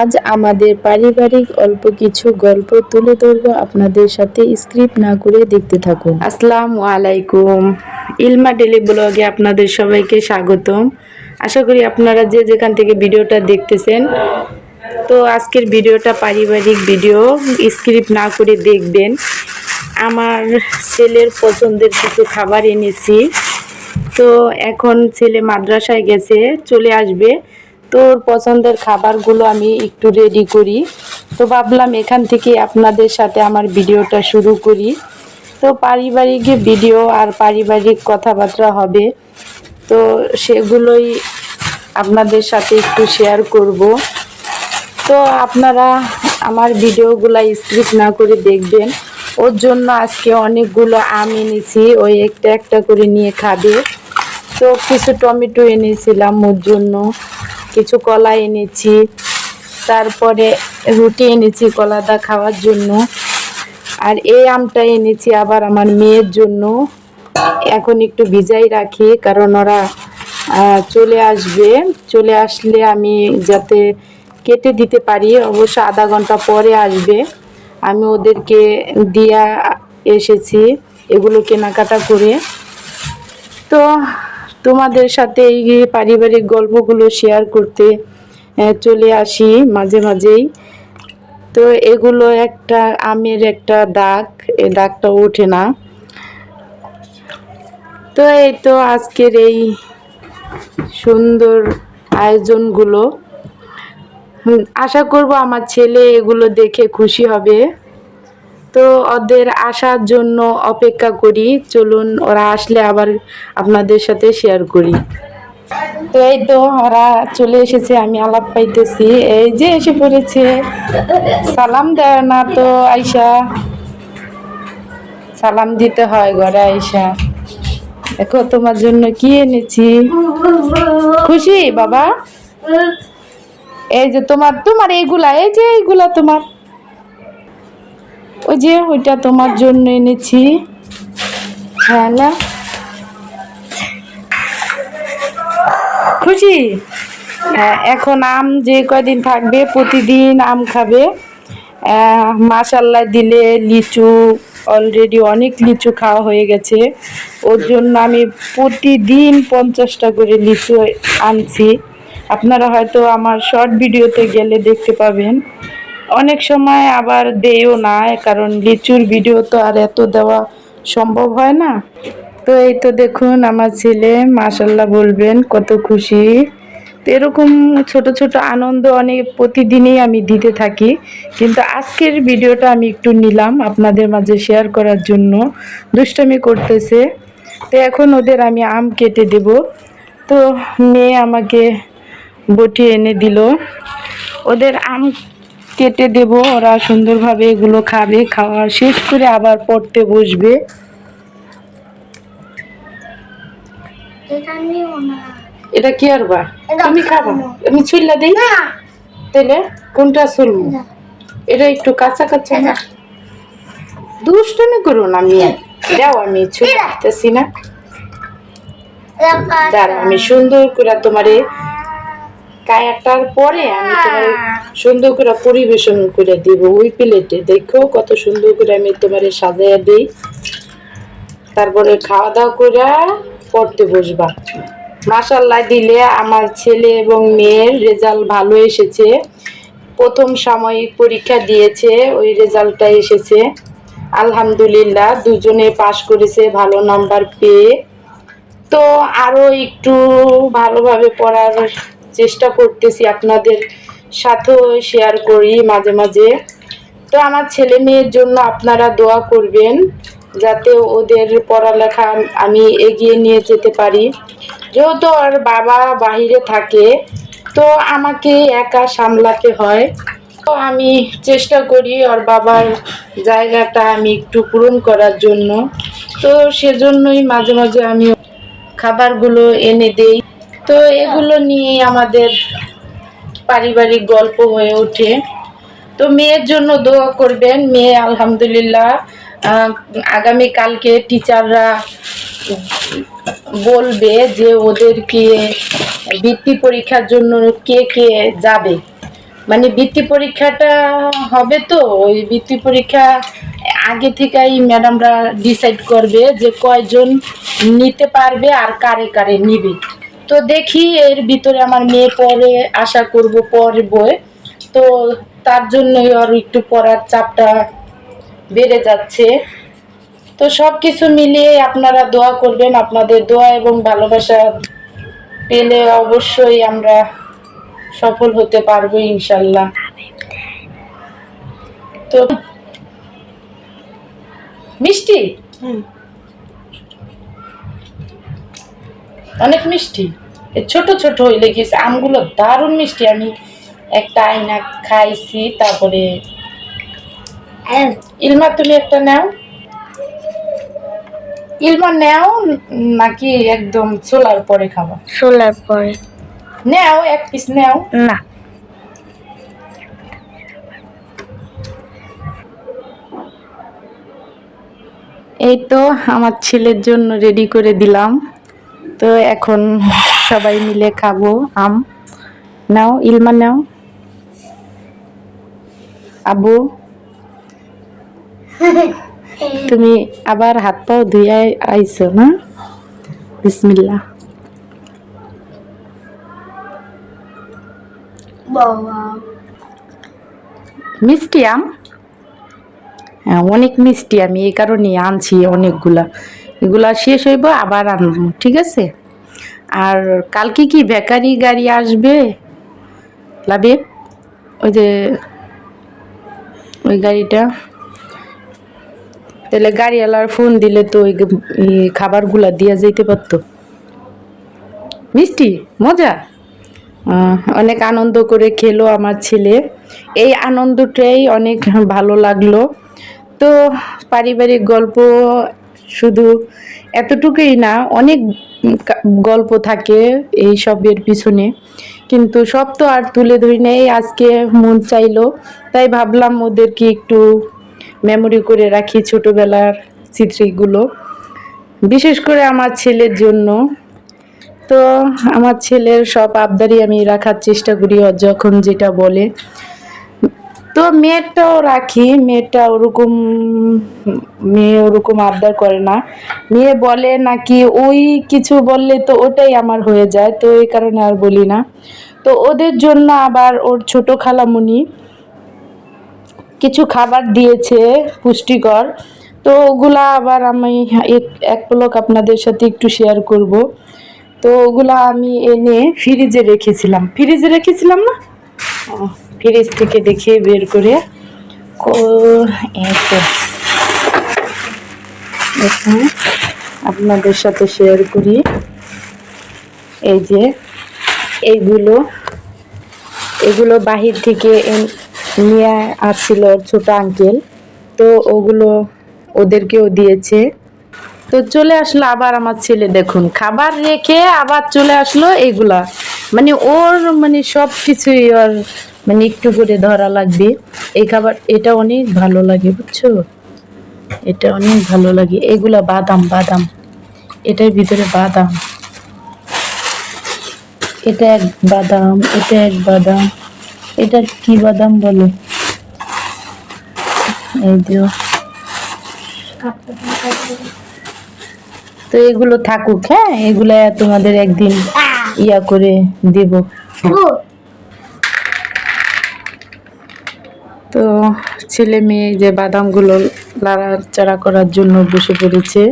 আজ আমাদের পারিবারিক অল্প কিছু গল্প তুলে ধরবো আপনাদের সাথে। স্ক্রিপ্ট না করে দেখতে থাকুন। আসসালামু আলাইকুম, ইলমা ডেলি ব্লগে আপনাদের সবাইকে স্বাগতম। আশা করি আপনারা যে যেখান থেকে ভিডিওটা দেখতেছেন, তো আজকের ভিডিওটা পারিবারিক ভিডিও, স্ক্রিপ্ট না করে দেখবেন। আমার ছেলের পছন্দের কিছু খাবার এনেছি, তো এখন ছেলে মাদ্রাসায় গেছে, চলে আসবে, তোর পছন্দের খাবারগুলো আমি একটু রেডি করি। তো ভাবলাম এখান থেকে আপনাদের সাথে আমার ভিডিওটা শুরু করি। তো পারিবারিক ভিডিও আর পারিবারিক কথাবার্তা হবে, তো সেগুলোই আপনাদের সাথে একটু শেয়ার করব। তো আপনারা আমার ভিডিওগুলো স্ক্রিপ্ট না করে দেখবেন। ওর জন্য আজকে অনেকগুলো আম এনেছি, ওই একটা একটা করে নিয়ে খাবে। তো কিছু টমেটো এনেছিলাম ওর জন্য, কিছু কলা এনেছি, তারপরে রুটি এনেছি কলাদা খাওয়ার জন্য। আর এই আমটা এনেছি আবার আমার মেয়ের জন্য। এখন একটু ভিজাই রাখি, কারণ ওরা চলে আসবে, চলে আসলে আমি যাতে কেটে দিতে পারি। অবশ্য আধা ঘন্টা পরে আসবে, আমি ওদেরকে দিয়া এসেছি এগুলো কেনাকাটা করে। তো তোমাদের সাথে এই পারিবারিক গল্পগুলো শেয়ার করতে চলে আসি মাঝে মাঝেই। তো এগুলো একটা আমের একটা দাগ, এই দাগটা ওঠে না। তো এই তো আজকের এই সুন্দর আয়োজনগুলো, আশা করব আমার ছেলে এগুলো দেখে খুশি হবে। তো ওদের আসার জন্য অপেক্ষা করি, চলুন ওরা আসলে আবার আপনাদের সাথে শেয়ার করি। তো এই তো ওরা চলে এসেছে, আমি আলাপ পাইতেছি, এই যে এসে পড়েছে। সালাম দেয় না তো আইসা, সালাম দিতে হয় ঘরে আইসা। দেখো তোমার জন্য কি এনেছি, খুশি বাবা? এই যে তোমার তোমার এইগুলা, এই যে এইগুলা তোমার, ওই যে ওইটা তোমার জন্য এনেছি। হ্যাঁ না, খুশি? হ্যাঁ, এখন আম যে কয়দিন থাকবে প্রতিদিন আম খাবে। মাশাল্লাহ দিলে লিচু, অলরেডি অনেক লিচু খাওয়া হয়ে গেছে। ওর জন্য আমি প্রতিদিন 50টা করে লিচু আনছি। আপনারা হয়তো আমার শর্ট ভিডিওতে গেলে দেখতে পাবেন। অনেক সময় আবার দেও না, কারণ লিচুর ভিডিও তো আর এত দেওয়া সম্ভব হয় না। তো এই তো দেখুন আমার ছেলে, মাশাল্লাহ বলবেন কত খুশি। তো এরকম ছোট ছোট আনন্দ অনেক প্রতিদিনই আমি দিতে থাকি, কিন্তু আজকের ভিডিওটা আমি একটু নিলাম আপনাদের মাঝে শেয়ার করার জন্য। দুষ্টামি করতেছে, তো এখন ওদের আমি আম কেটে দেব। তো মেয়ে আমাকে বটি এনে দিল, ওদের আম কেটে দেব, ওরা সুন্দরভাবে এগুলো খাবে, খাওয়া শেষ করে আবার পড়তে বসবে। এটা কি আর বা তুমি খাবা? আমি ছুইলা দিই তাহলে কোনটা ছুলবো? এটা একটু কাঁচা কাঁচা না, দুষ্টুমি করো না মেয়ে। দাও আমি ছুলতেছি না, দাঁড়া আমি সুন্দর করে তোমারে কায়াটার পরে আমি তোমার সুন্দর করে পরিবেশন করে দিব ওই প্লেটে। দেখো কত সুন্দর করে আমি তোমারে সাজাইয়া দিই, তারপরে খাওয়া দাওয়া করে পড়তে বসবা। মাশাল্লাহ দিলে আমার ছেলে এবং মেয়ের রেজাল্ট ভালো এসেছে। প্রথম সাময়িক পরীক্ষা দিয়েছে, ওই রেজাল্টটা এসেছে আলহামদুলিল্লাহ। দুজনে পাশ করেছে ভালো নাম্বার পেয়ে। তো আরও একটু ভালোভাবে পড়ার চেষ্টা করতেছি, আপনাদের সাথেও শেয়ার করি মাঝে মাঝে। তো আমার ছেলে মেয়ের জন্য আপনারা দোয়া করবেন, যাতে ওদের পড়ালেখা আমি এগিয়ে নিয়ে যেতে পারি। যেহেতু ওর বাবা বাহিরে থাকে, তো আমাকে একা সামলাতে হয়। তো আমি চেষ্টা করি ওর বাবার জায়গাটা আমি একটু পূরণ করার জন্য। তো সেজন্যই মাঝে মাঝে আমি খাবারগুলো এনে দেই। তো এগুলো নিয়ে আমাদের পারিবারিক গল্প হয়ে ওঠে। তো মেয়ের জন্য দোয়া করবেন। মেয়ে আলহামদুলিল্লাহ আগামী কালকে টিচাররা বলবে যে ওদেরকে বৃত্তি পরীক্ষার জন্য কে কে যাবে। মানে বৃত্তি পরীক্ষাটা হবে, তো ওই বৃত্তি পরীক্ষা আগে থেকেই ম্যাডামরা ডিসাইড করবে যে কয়জন নিতে পারবে আর কারে কারে নিবে। তো দেখি এর ভিতরে আমার মেয়ে পরে আশা করব পড়বে, তো তার জন্যই আর একটু পড়ার চাপটা বেড়ে যাচ্ছে। তো সব কিছু মিলিয়ে আপনারা দোয়া করবেন, আপনাদের দোয়া এবং ভালোবাসা পেলে অবশ্যই আমরা সফল হতে পারবো ইনশাল্লাহ। তো মিষ্টি, অনেক মিষ্টি, ছোট ছোট হইলে কি আমগুলো দারুণ মিষ্টি। আমি একটা আইনা খাইছি। তারপরে ইলমা তুমি একটা নাও, ইলমা নাও নাকি একদম ছোলার পরে খাবা? ছোলার পরে নাও, এক পিস নাও। না, এই তো আমার ছেলের জন্য রেডি করে দিলাম। তো এখন সবাই মিলে খাবো আম। নাও ইলমা নাও। আবু তুমি আবার হাত পাও ধুয়ে আইছো না? বিসমিল্লাহ। মিষ্টি আম, হ্যাঁ অনেক মিষ্টি, আমি এই কারণে আনছি অনেকগুলা। এগুলা শেষ হইব আবার আনবো, ঠিক আছে? আর কালকে কি বেকারি গাড়ি আসবে লাবিব? ওই যে ওই গাড়িটা, তাহলে গাড়িওয়ালার ফোন দিলে তো ওই খাবারগুলা দিয়া যেতে পারতো। মিষ্টি মজা, অনেক আনন্দ করে খেলো আমার ছেলে। এই আনন্দটাই অনেক ভালো লাগলো। তো পারিবারিক গল্প শুধু এতটুকুই না, অনেক গল্প থাকে এই সবের পিছনে, কিন্তু সব তো আর তুলে ধরি নেই। আজকে মন চাইলো তাই ভাবলাম ওদেরকে একটু মেমোরি করে রাখি ছোটবেলার স্মৃতিগুলো, বিশেষ করে আমার ছেলের জন্য। তো আমার ছেলের সব আবদারই আমি রাখার চেষ্টা করি, ও যখন যেটা বলে। তো মেয়েরটাও রাখি, মেয়েটা ওরকম, মেয়ে ওরকম আবদার করে না। মেয়ে বলে নাকি ওই কিছু বললে তো ওটাই আমার হয়ে যায়, তো এই কারণে আর বলি না। তো ওদের জন্য আবার ওর ছোট খালামণি কিছু খাবার দিয়েছে পুষ্টিকর, তো ওগুলা আবার আমি এক পলক আপনাদের সাথে একটু শেয়ার করব। তো ওগুলা আমি এনে ফ্রিজে রেখেছিলাম না, ফ্রিজ থেকে দেখে বের করে এই তো দেখুন আপনাদের সাথে শেয়ার করি। এই যে এগুলো বাহির থেকে নিয়ে আসছিল ছোট আঙ্কেল, তো ওগুলো ওদেরকেও দিয়েছে। তো চলে আসলো আবার আমার ছেলে, দেখুন খাবার রেখে আবার চলে আসলো এগুলা। মানে ওর মানে সব কিছুই ওর মানে একটু করে ধরা লাগবে। এই খাবার এটা অনেক ভালো লাগে বুঝছো, এটা অনেক ভালো লাগে। এগুলা বাদাম, এটার ভিতরে বাদাম, এটা এক বাদাম, এটা এক বাদাম, এটা কি বাদাম বলে, এই দিও। তো এগুলো থাকুক, হ্যাঁ এগুলা তোমাদের একদিন ইয়া করে দেব। তো ছেলে মেয়ে যে বাদামগুলো লাড়াচাড়া করার জন্য বসে পড়েছে।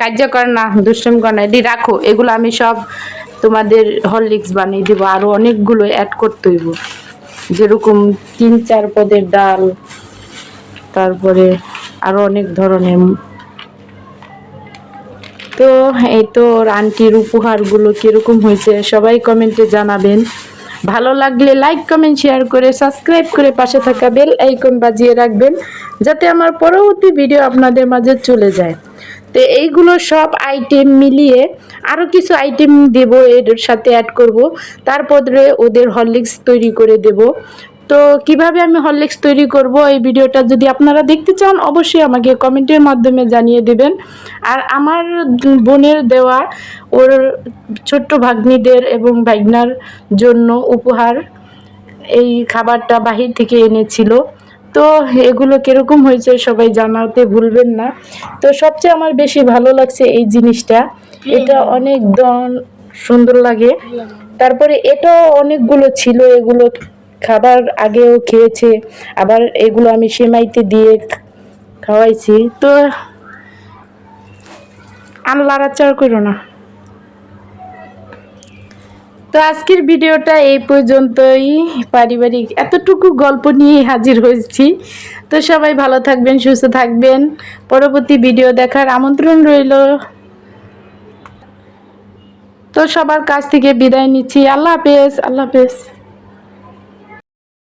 কার্যকর না, দুষ্টুমি কর না, এটি রাখো। এগুলো আমি সব তোমাদের হরলিক্স বানিয়ে দেবো, আরো অনেকগুলো অ্যাড করতে হইব, যেরকম 3-4 পদের ডাল, তারপরে আরো অনেক ধরনের। তো এই তো আন্টির উপহারগুলো কিরকম হয়েছে সবাই কমেন্টে জানাবেন। ভালো লাগলে লাইক কমেন্ট শেয়ার করে সাবস্ক্রাইব করে পাশে থাকা বেল আইকন বাজিয়ে রাখবেন, যাতে আমার পরবর্তী ভিডিও আপনাদের মাঝে চলে যায়। তো এইগুলো সব আইটেম মিলিয়ে আরও কিছু আইটেম দেব, এর সাথে অ্যাড করব, তারপরে ওদের হরলিক্স তৈরি করে দেব। তো কিভাবে আমি হরলিক্স তৈরি করব এই ভিডিওটা যদি আপনারা দেখতে চান অবশ্যই আমাকে কমেন্টের মাধ্যমে জানিয়ে দেবেন। আর আমার বোনের দেওয়া ওর ছোট্ট ভাগ্নিদের এবং ভাগ্নার জন্য উপহার এই খাবারটা বাহির থেকে এনেছিল। তো এগুলো কীরকম হয়েছে সবাই জানাতে ভুলবেন না। তো সবচেয়ে আমার বেশি ভালো লাগছে এই জিনিসটা, এটা অনেক সুন্দর লাগে। তারপরে এটাও অনেকগুলো ছিল, এগুলো খাবার আগেও খেয়েছে, আবার এগুলো আমি সেমাইতে দিয়ে খাওয়াইছি। তো আর লাড়াচাড়া করো না। তো আজকের ভিডিওটা এই পর্যন্তই, পারিবারিক এতটুকু গল্প নিয়ে হাজির হয়েছি। তো সবাই ভালো থাকবেন, সুস্থ থাকবেন। পরবর্তী ভিডিও দেখার আমন্ত্রণ রইল। তো সবার কাছ থেকে বিদায় নিচ্ছি। আল্লাহ হাফেজ। আল্লাহ হাফেজ।